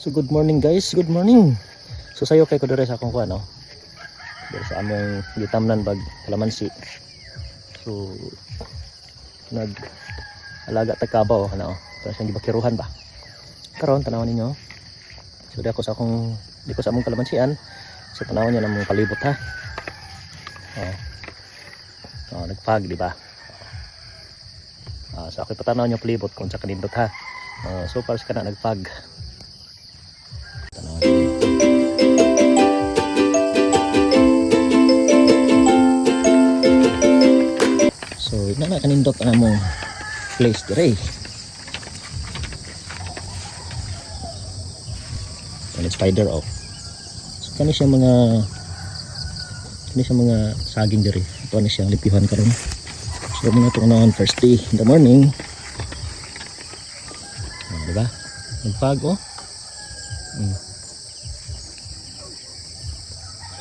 So good morning guys, good morning. So sayo kay ko dere sa akong kuan no. Dere sa among gitamnan bag kalamansi. So nag alaga ta kabaw kana oh. Ito siyang gibakiruhan ba. Karon tanawon ninyo. So di ako sa akong di ko sa among kalamansian. So tanawon niyo namong palibot ha. Oh. Nagpag di ba? So ako patanaw niyo palibot kung sa kanindot ha. So para sa kana nagpag. So ina na kanindot ang among place dire. And spider oh. So kani siya mga saging dire. Ito ni siyang lipihan karon. So muna ito noon first day in the morning. Diba? Nagpag oh.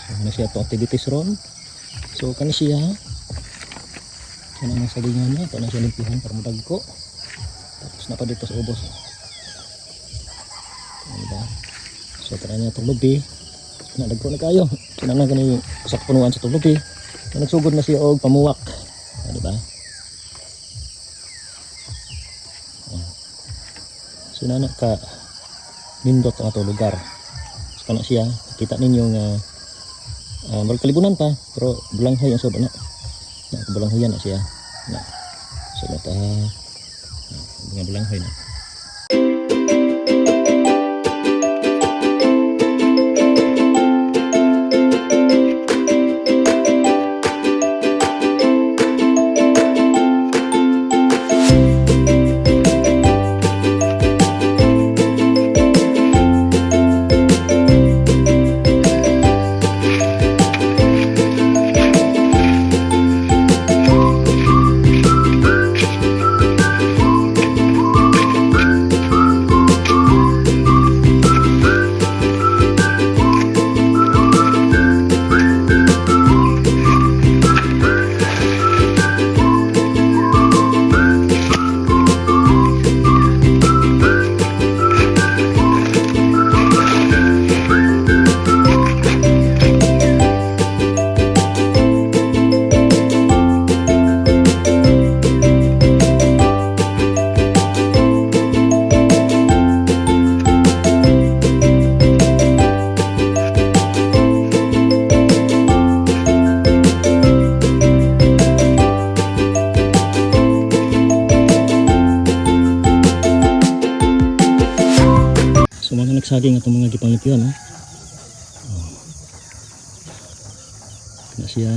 So na siya itong activities ron. So kani siya yan ang sagingan niya. Ito na siya limpihan para madagko. Tapos na pa dito sa ubos. Diba? So tara niya itong lubi. Nadagko na kayo. Kinanang gani sa punuan sa itong lubi. Nagsugod na siya og pamuwak. Diba? So na ka nindot ang itong lugar. So kana siya. Kita ninyo nga magkalibunan pa. Pero bulanghoy ang soba na. Bulanghoy na siya. Na. So na ta mga bulanghoy na. Nagsaging atong mga gipanglipion no? Na siya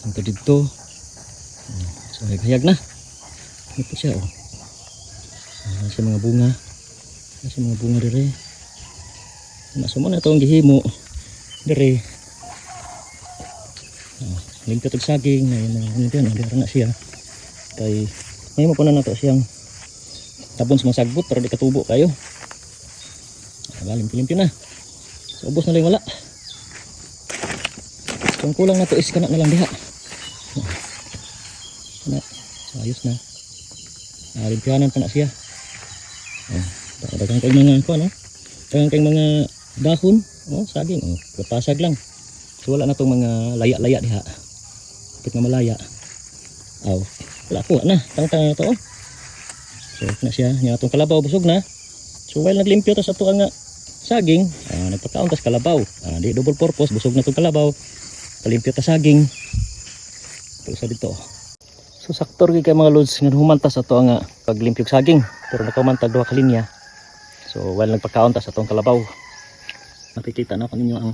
ang dito. So hayag na ito siya oh. Siya mga bunga dire nasumo na itong gihimo dire limpyo tog saging na yun limpyo na siya kay may mo po na nato siyang tabon sa mga sagbot pero di katubo kayo. Limpyo na. So ubos na lang wala. So ang kulang na to is kana na lang diha. So ayos na. Limpyanan pa na siya. Daghang kay mga ko no. Daghang kay mga dahon, saging kapasag lang. So wala na tong mga laya-laya diha. Kapit nga malaya. Wala po na. Tang-tang to. So na siya, nya atong kalabaw busog na. So while naglimpyo ta sa tuwa nga saging, nagpakaon tas kalabaw. Di double purpose, busog na itong kalabaw. Kalimpyo ta saging. Ito sa dito. So saktor kay mga lods nga humantas ato nga paglimpyog saging. Pero nakamantag duha ka linya. So while nagpakaon ta sa itong kalabaw. Nakikita na ko ninyo ang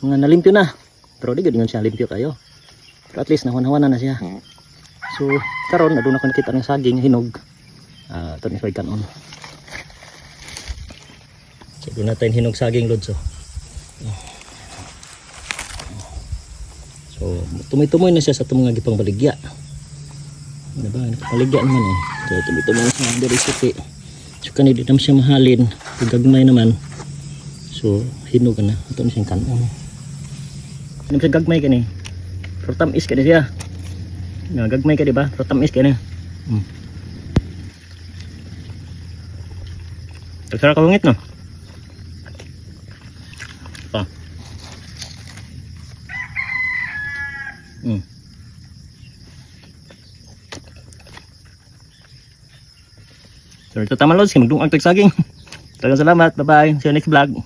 mga nalimpyo na. Pero di gud ingon siya limpyo kayo. Pero at least nahunahuan na siya. So karon na doon ako nakita ng saging hinog. Ito ni kanon. So doon natin hinog saging lods oh. So tumoy-tumoy na siya sa itong mga gipang baligya. Diba? Nakapaligya naman oh. So tumoy-tumoy na siya dari suki. So kanina naman siya mahalin. Gagmay naman. So hinog na. Ito na siyang kanon. Hindi siya gagmay ka ni. Pero tamis ka na siya. Gagmay ka diba? Pero tamis ka na. Tagsara ka bangit no? Mm. So ito tama lods, magdungag tag saging. Talagang salamat. Bye bye. See you next vlog.